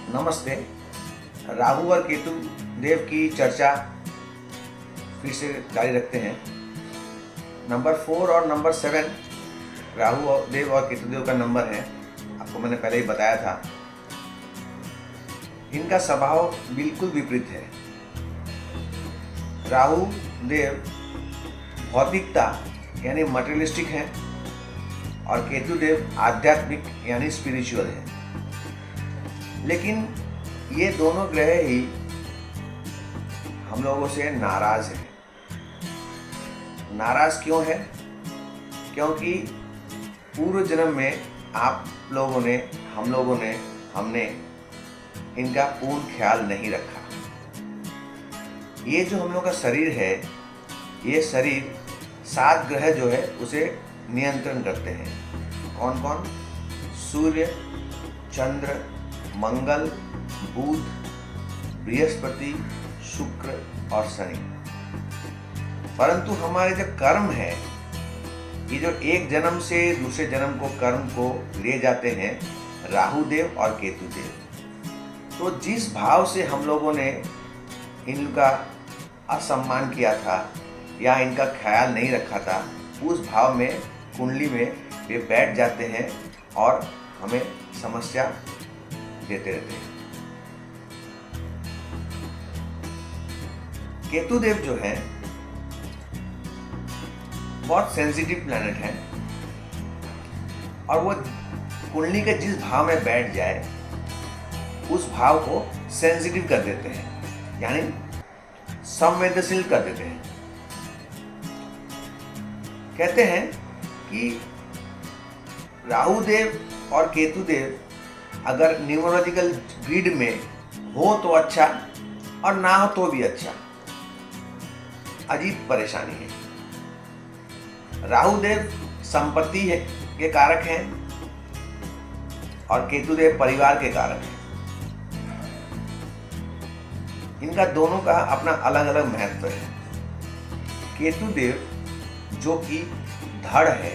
नमस्ते। राहु और केतु देव की चर्चा फिर से जारी रखते हैं। नंबर 4 और नंबर 7 राहु देव और केतु देव का नंबर है। आपको मैंने पहले ही बताया था। इनका स्वभाव बिल्कुल विपरीत है। राहु देव भौतिकता यानी मटेरियलिस्टिक हैं और केतु देव आध्यात्मिक यानी स्पिरिचुअल है। लेकिन ये दोनों ग्रह ही हम लोगों से नाराज हैं। नाराज क्यों है? क्योंकि पूर्व जन्म में आप लोगों ने हमने इनका पूर्ण ख्याल नहीं रखा। ये जो हम लोग का शरीर है, ये शरीर 7 ग्रह जो है उसे नियंत्रण करते हैं। कौन कौन? सूर्य, चंद्र, मंगल, बुध, बृहस्पति, शुक्र और शनि। परंतु हमारे जो कर्म है, ये जो एक जन्म से दूसरे जन्म को कर्म को ले जाते हैं राहु देव और केतु देव। तो जिस भाव से हम लोगों ने इनका असम्मान किया था या इनका ख्याल नहीं रखा था, उस भाव में कुंडली में वे बैठ जाते हैं और हमें समस्या देते रहते हैं। केतु देव जो है बहुत सेंसिटिव प्लैनेट है और वो कुंडली के जिस भाव में बैठ जाए उस भाव को सेंसिटिव कर देते हैं, यानी संवेदनशील कर देते हैं। कहते हैं कि राहु देव और केतु देव अगर न्यूमरोलॉजिकल ग्रिड में हो तो अच्छा और ना हो तो भी अच्छा। अजीब परेशानी है। राहु देव संपत्ति के कारक हैं और केतु देव परिवार के कारक हैं। इनका दोनों का अपना अलग अलग महत्व है। केतु देव जो कि धड़ है,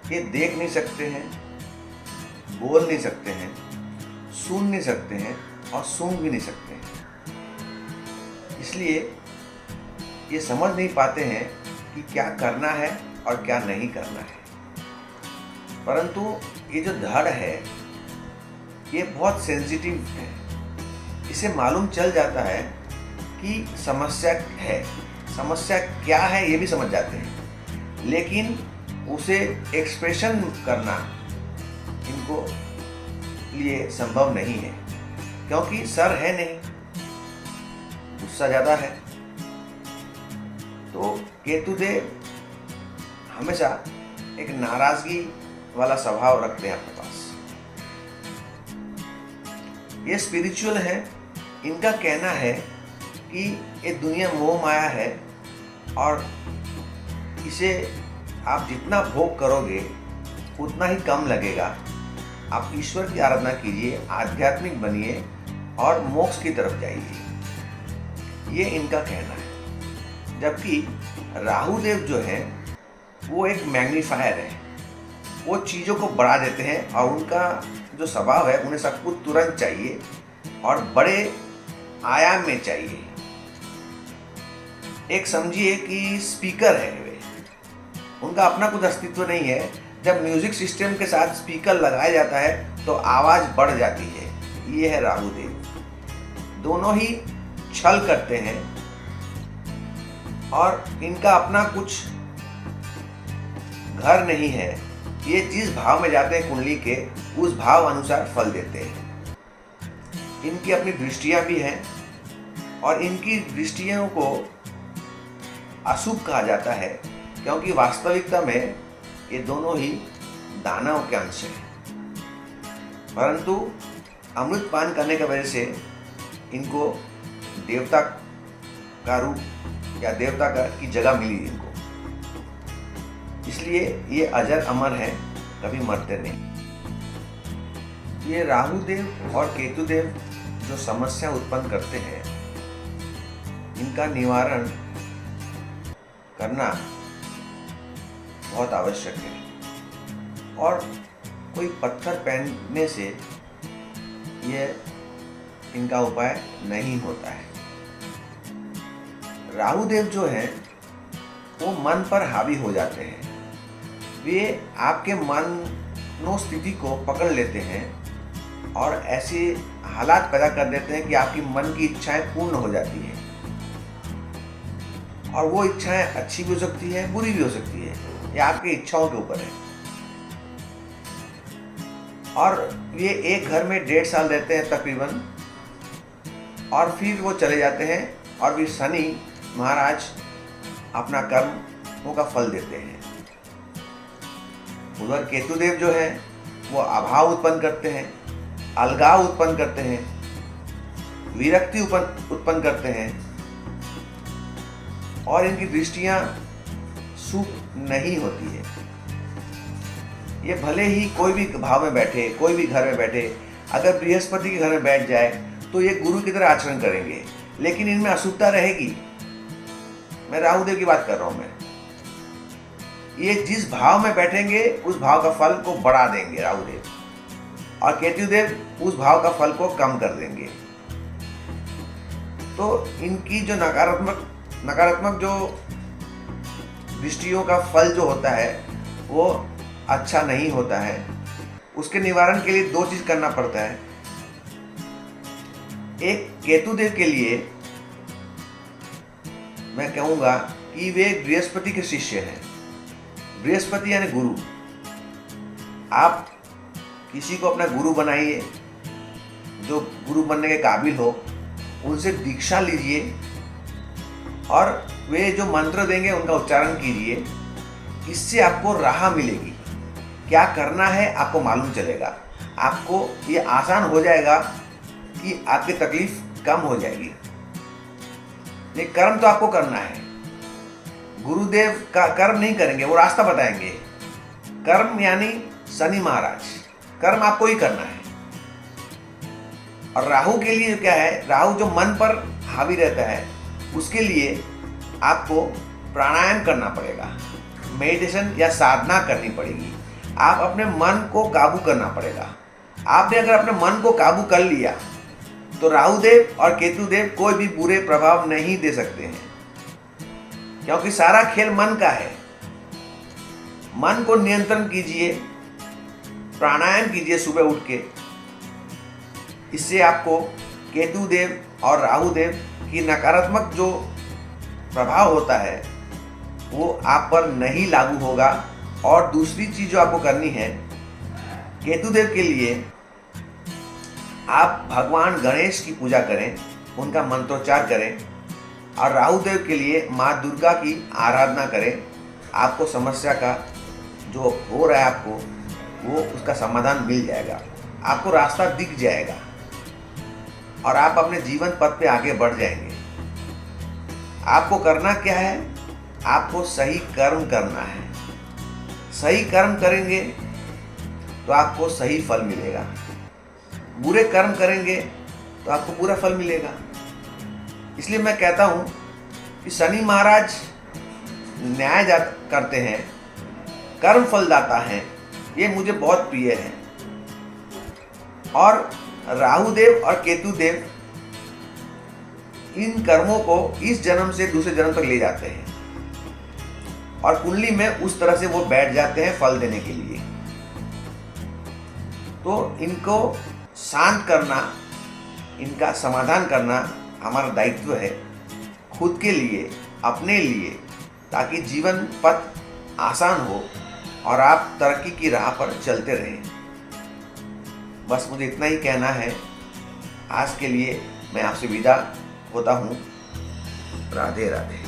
ये देख नहीं सकते हैं, बोल नहीं सकते हैं, सुन नहीं सकते हैं और सूंघ भी नहीं सकते हैं। इसलिए ये समझ नहीं पाते हैं कि क्या करना है और क्या नहीं करना है। परंतु ये जो धड़ है, ये बहुत सेंसिटिव है। इसे मालूम चल जाता है कि समस्या है, समस्या क्या है ये भी समझ जाते हैं, लेकिन उसे एक्सप्रेशन करना इनको लिए संभव नहीं है, क्योंकि सर है नहीं, गुस्सा ज़्यादा है। तो केतु देव हमेशा एक नाराजगी वाला स्वभाव रखते हैं अपने पास। ये स्पिरिचुअल है। इनका कहना है कि ये दुनिया मोह माया है और इसे आप जितना भोग करोगे उतना ही कम लगेगा। आप ईश्वर की आराधना कीजिए, आध्यात्मिक बनिए और मोक्ष की तरफ जाइए। ये इनका कहना है। जबकि राहु देव जो है वो एक मैग्नीफायर है। वो चीज़ों को बढ़ा देते हैं और उनका जो स्वभाव है, उन्हें सब कुछ तुरंत चाहिए और बड़े आयाम में चाहिए। एक समझिए कि स्पीकर है वे, उनका अपना कुछ अस्तित्व नहीं है। जब म्यूजिक सिस्टम के साथ स्पीकर लगाया जाता है तो आवाज़ बढ़ जाती है। ये है राहु देव। दोनों ही छल करते हैं और इनका अपना कुछ घर नहीं है। ये जिस भाव में जाते हैं कुंडली के, उस भाव अनुसार फल देते हैं। इनकी अपनी दृष्टियां भी हैं और इनकी दृष्टियों को अशुभ कहा जाता है, क्योंकि वास्तविकता में ये दोनों ही दानव के अंश हैं। परंतु अमृत पान करने की वजह से इनको देवता का रूप या देवता की जगह मिली इनको। इसलिए ये अजर अमर हैं, कभी मरते नहीं। ये राहु देव और केतु देव जो समस्या उत्पन्न करते हैं, इनका निवारण करना बहुत आवश्यक है। और कोई पत्थर पहनने से ये इनका उपाय नहीं होता है। राहु देव जो है वो मन पर हावी हो जाते हैं। वे आपके मनोस्थिति को पकड़ लेते हैं और ऐसे हालात पैदा कर देते हैं कि आपकी मन की इच्छाएं पूर्ण हो जाती हैं। और वो इच्छाएं अच्छी भी हो सकती है, बुरी भी हो सकती है, ये आपकी इच्छाओं के ऊपर है। और ये एक घर में 1.5 साल रहते हैं तकरीबन, और फिर वो चले जाते हैं और फिर शनि महाराज अपना कर्मों का फल देते हैं। उधर केतुदेव जो है वो अभाव उत्पन्न करते हैं, अलगाव उत्पन्न करते हैं, विरक्ति उत्पन्न करते हैं, और इनकी दृष्टियां शुभ नहीं होती है। ये भले ही कोई भी भाव में बैठे, कोई भी घर में बैठे, अगर बृहस्पति के घर में बैठ जाए तो ये गुरु की तरह आचरण करेंगे, लेकिन इनमें अशुद्धता रहेगी। मैं राहुदेव की बात कर रहा हूं। मैं ये जिस भाव में बैठेंगे उस भाव का फल को बढ़ा देंगे राहुदेव, और केतुदेव उस भाव का फल को कम कर देंगे। तो इनकी जो नकारात्मक जो दृष्टियों का फल जो होता है वो अच्छा नहीं होता है। उसके निवारण के लिए 2 चीज करना पड़ता है। एक, केतुदेव के लिए मैं कहूंगा कि वे बृहस्पति के शिष्य हैं। बृहस्पति यानी गुरु। आप किसी को अपना गुरु बनाइए, जो गुरु बनने के काबिल हो, उनसे दीक्षा लीजिए और वे जो मंत्र देंगे उनका उच्चारण कीजिए। इससे आपको राह मिलेगी, क्या करना है आपको मालूम चलेगा। आपको ये आसान हो जाएगा कि आपकी तकलीफ कम हो जाएगी। ये कर्म तो आपको करना है। गुरुदेव का कर्म नहीं करेंगे, वो रास्ता बताएंगे। कर्म यानी शनि महाराज, कर्म आपको ही करना है। और राहु के लिए क्या है, राहु जो मन पर हावी रहता है, उसके लिए आपको प्राणायाम करना पड़ेगा, मेडिटेशन या साधना करनी पड़ेगी। आप अपने मन को काबू करना पड़ेगा। आपने अगर अपने मन को काबू कर लिया तो राहुदेव और केतुदेव कोई भी बुरे प्रभाव नहीं दे सकते हैं, क्योंकि सारा खेल मन का है। मन को नियंत्रण कीजिए, प्राणायाम कीजिए सुबह उठ के। इससे आपको केतुदेव और राहुदेव की नकारात्मक जो प्रभाव होता है वो आप पर नहीं लागू होगा। और दूसरी चीज जो आपको करनी है, केतुदेव के लिए आप भगवान गणेश की पूजा करें, उनका मंत्रोच्चार करें, और राहुदेव के लिए माँ दुर्गा की आराधना करें। आपको समस्या का जो हो रहा है आपको, वो उसका समाधान मिल जाएगा, आपको रास्ता दिख जाएगा और आप अपने जीवन पथ पे आगे बढ़ जाएंगे। आपको करना क्या है, आपको सही कर्म करना है। सही कर्म करेंगे तो आपको सही फल मिलेगा। बुरे कर्म करेंगे तो आपको बुरा फल मिलेगा। इसलिए मैं कहता हूं कि शनि महाराज न्याय करते हैं, कर्म फलदाता हैं, ये मुझे बहुत प्रिय है। और राहुदेव और केतुदेव इन कर्मों को इस जन्म से दूसरे जन्म तक ले जाते हैं और कुंडली में उस तरह से वो बैठ जाते हैं फल देने के लिए। तो इनको शांत करना, इनका समाधान करना हमारा दायित्व है, खुद के लिए, अपने लिए, ताकि जीवन पथ आसान हो और आप तरक्की की राह पर चलते रहें। बस मुझे इतना ही कहना है। आज के लिए मैं आपसे विदा होता हूँ। राधे राधे।